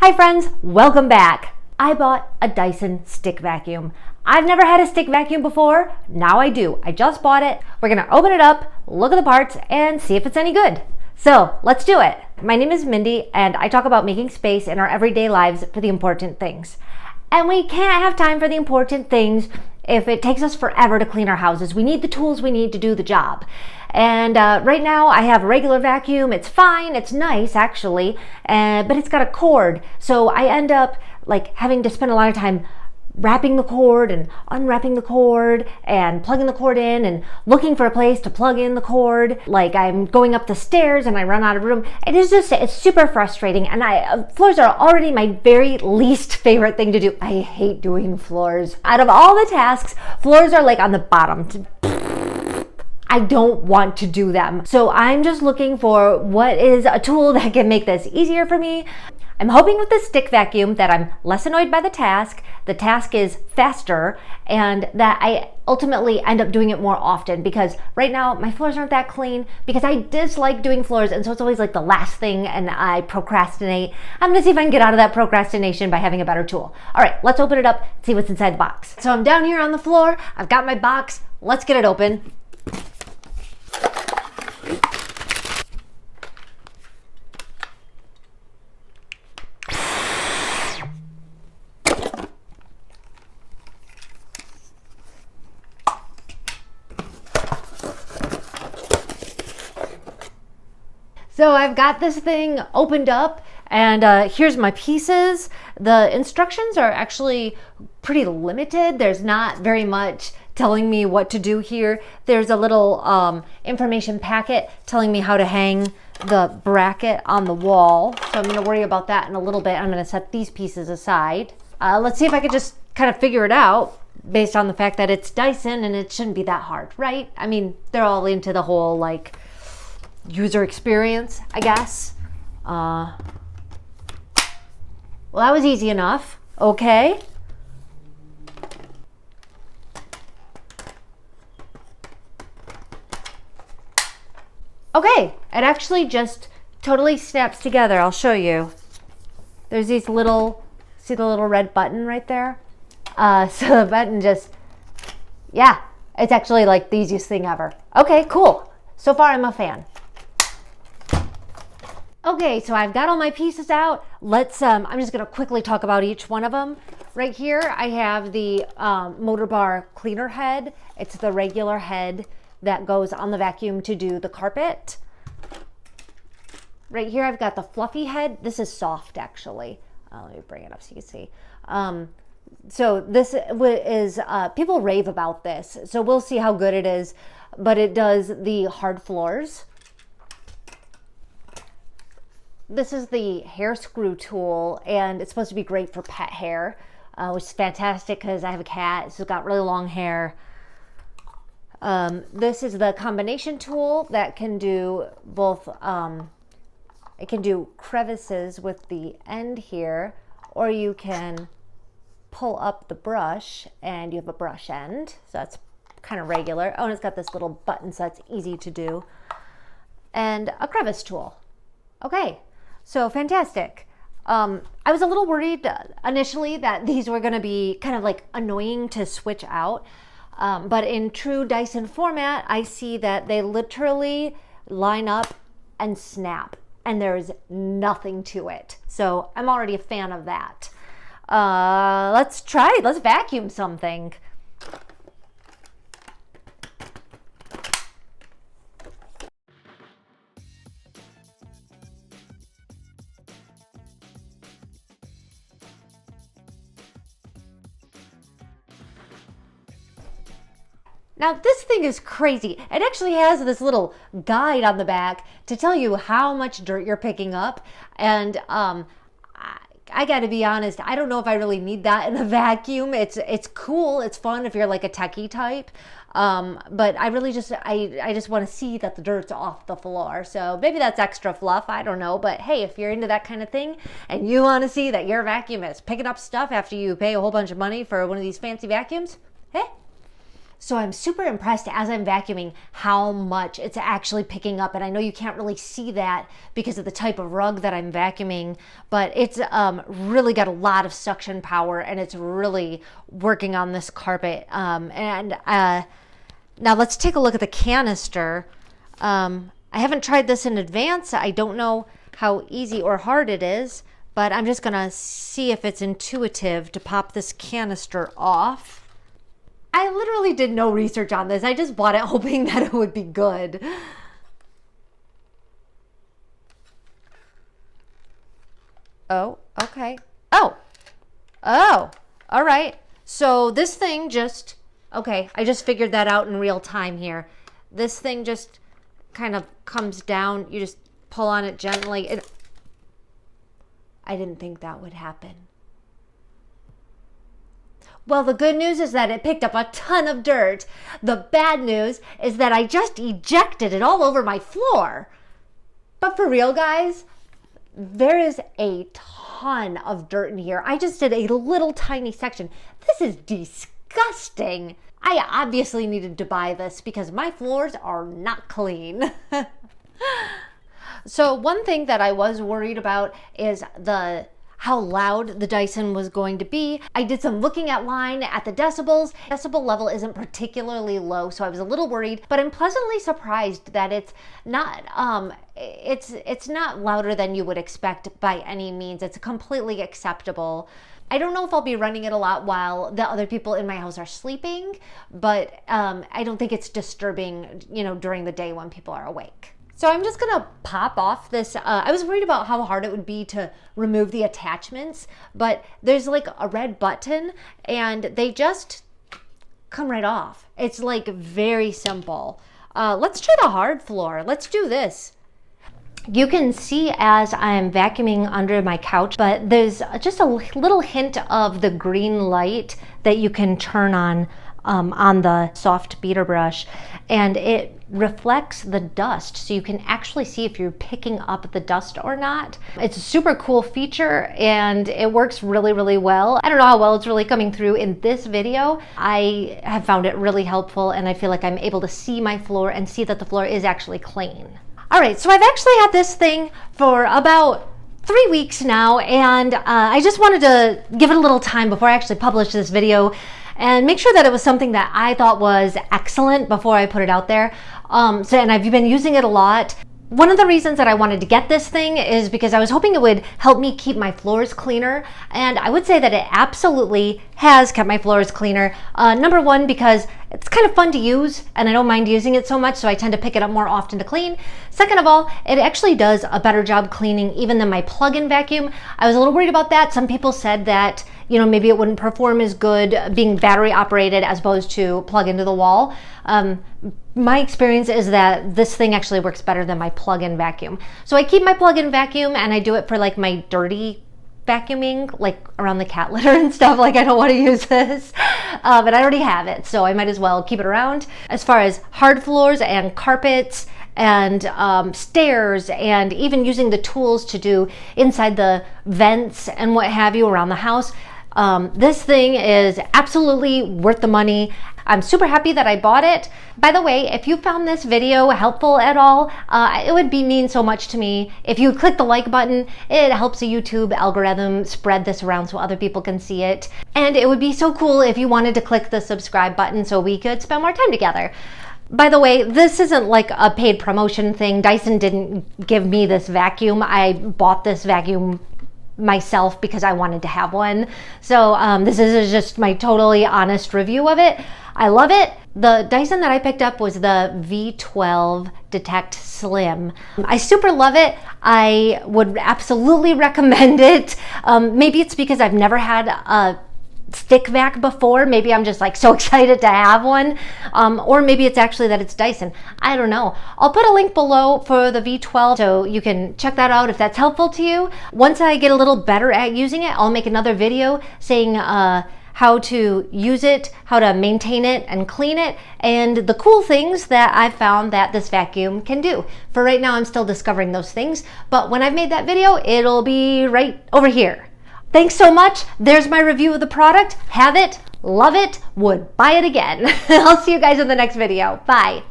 Hi friends, welcome back. I bought a Dyson stick vacuum. I've never had a stick vacuum before. Now I do. I just bought it. We're gonna open it up, look at the parts, and see if it's any good. So let's do it. My name is Mindy, and I talk about making space in our everyday lives for the important things. And we can't have time for the important things if it takes us forever to clean our houses. We need the tools we need to do the job. And right now I have a regular vacuum. It's fine, it's nice actually, but it's got a cord. So I end up like having to spend a lot of time wrapping the cord and unwrapping the cord and plugging the cord in and looking for a place to plug in the cord. Like I'm going up the stairs and I run out of room. It's super frustrating, and floors are already my very least favorite thing to do. I hate doing floors. Out of all the tasks, floors are like on the bottom. I don't want to do them. So I'm just looking for what is a tool that can make this easier for me. I'm hoping with the stick vacuum that I'm less annoyed by the task is faster, and that I ultimately end up doing it more often, because right now my floors aren't that clean because I dislike doing floors, and so it's always like the last thing and I procrastinate. I'm gonna see if I can get out of that procrastination by having a better tool. All right, let's open it up, see what's inside the box. So I'm down here on the floor, I've got my box, let's get it open. So I've got this thing opened up, and here's my pieces. The instructions are actually pretty limited. There's not very much telling me what to do here. There's a little information packet telling me how to hang the bracket on the wall. So I'm gonna worry about that in a little bit. I'm gonna set these pieces aside. Let's see if I could just kind of figure it out based on the fact that it's Dyson and it shouldn't be that hard, right? I mean, they're all into the whole like user experience, I guess. Well, that was easy enough. Okay. Okay, it actually just totally snaps together. I'll show you. There's these little, see the little red button right there? So the button just, yeah, it's actually like the easiest thing ever. Okay, cool. So far I'm a fan. Okay, so I've got all my pieces out. Let's, I'm just gonna quickly talk about each one of them. Right here, I have the motor bar cleaner head. It's the regular head that goes on the vacuum to do the carpet. Right here, I've got the fluffy head. This is soft, actually. Let me bring it up so you can see. So this is, people rave about this. So we'll see how good it is, but it does the hard floors. This is the hair screw tool, and it's supposed to be great for pet hair, which is fantastic because I have a cat, so it's got really long hair. This is the combination tool that can do both, it can do crevices with the end here, or you can pull up the brush and you have a brush end, so that's kind of regular. Oh, and it's got this little button, so that's easy to do. And a crevice tool. Okay. So fantastic. I was a little worried initially that these were going to be kind of like annoying to switch out. But in true Dyson format, I see that they literally line up and snap, and there's nothing to it. So I'm already a fan of that. Let's vacuum something. Now this thing is crazy. It actually has this little guide on the back to tell you how much dirt you're picking up. And I gotta be honest, I don't know if I really need that in a vacuum. It's cool, it's fun if you're like a techie type. But I really just, I just wanna see that the dirt's off the floor. So maybe that's extra fluff, I don't know. But hey, if you're into that kind of thing and you wanna see that your vacuum is picking up stuff after you pay a whole bunch of money for one of these fancy vacuums, hey, So I'm super impressed as I'm vacuuming how much it's actually picking up. And I know you can't really see that because of the type of rug that I'm vacuuming, but it's really got a lot of suction power, and it's really working on this carpet. Now let's take a look at the canister. I haven't tried this in advance. I don't know how easy or hard it is, but I'm just gonna see if it's intuitive to pop this canister off. I literally did no research on this. I just bought it hoping that it would be good. Oh, okay. Oh, all right. So this thing just, okay, I just figured that out in real time here. This thing just kind of comes down. You just pull on it gently. I didn't think that would happen. Well, the good news is that it picked up a ton of dirt. The bad news is that I just ejected it all over my floor. But for real, guys, there is a ton of dirt in here. I just did a little tiny section. This is disgusting. I obviously needed to buy this because my floors are not clean. So one thing that I was worried about is how loud the Dyson was going to be. I did some looking at line at the decibels. Decibel level isn't particularly low, so I was a little worried, but I'm pleasantly surprised that it's not it's not louder than you would expect by any means. It's completely acceptable. I don't know if I'll be running it a lot while the other people in my house are sleeping, but I don't think it's disturbing, during the day when people are awake. So I'm just gonna pop off this. I was worried about how hard it would be to remove the attachments, but there's like a red button and they just come right off. It's like very simple. Let's try the hard floor. Let's do this. You can see as I'm vacuuming under my couch, but there's just a little hint of the green light that you can turn on the soft beater brush, and it reflects the dust, so you can actually see if you're picking up the dust or not. It's a super cool feature and it works really, really well. I don't know how well it's really coming through in this video. I have found it really helpful, and I feel like I'm able to see my floor and see that the floor is actually clean. All right, so I've actually had this thing for about 3 weeks now, and I just wanted to give it a little time before I actually publish this video and make sure that it was something that I thought was excellent before I put it out there. And I've been using it a lot. One of the reasons that I wanted to get this thing is because I was hoping it would help me keep my floors cleaner, and I would say that it absolutely has kept my floors cleaner. Number one, because it's kind of fun to use and I don't mind using it so much, so I tend to pick it up more often to clean. Second of all, it actually does a better job cleaning even than my plug-in vacuum. I was a little worried about that. Some people said that maybe it wouldn't perform as good being battery operated as opposed to plug into the wall. My experience is that this thing actually works better than my plug-in vacuum. So I keep my plug-in vacuum and I do it for like my dirty vacuuming, like around the cat litter and stuff. Like I don't want to use this, but I already have it, so I might as well keep it around. As far as hard floors and carpets and stairs, and even using the tools to do inside the vents and what have you around the house, this thing is absolutely worth the money. I'm super happy that I bought it. By the way, if you found this video helpful at all, it would mean so much to me if you click the like button. It helps the YouTube algorithm spread this around so other people can see it. And it would be so cool if you wanted to click the subscribe button so we could spend more time together. By the way, this isn't like a paid promotion thing. Dyson didn't give me this vacuum. I bought this vacuum myself because I wanted to have one. So this is just my totally honest review of it. I love it. The Dyson that I picked up was the V12 Detect Slim. I super love it. I would absolutely recommend it. Maybe it's because I've never had a stick vac before. Maybe I'm just like so excited to have one. Or maybe it's actually that it's Dyson. I don't know. I'll put a link below for the V12 so you can check that out if that's helpful to you. Once I get a little better at using it, I'll make another video saying how to use it, how to maintain it and clean it, and the cool things that I've found that this vacuum can do. For right now, I'm still discovering those things, but when I've made that video, it'll be right over here. Thanks so much. There's my review of the product. Have it, love it, would buy it again. I'll see you guys in the next video. Bye.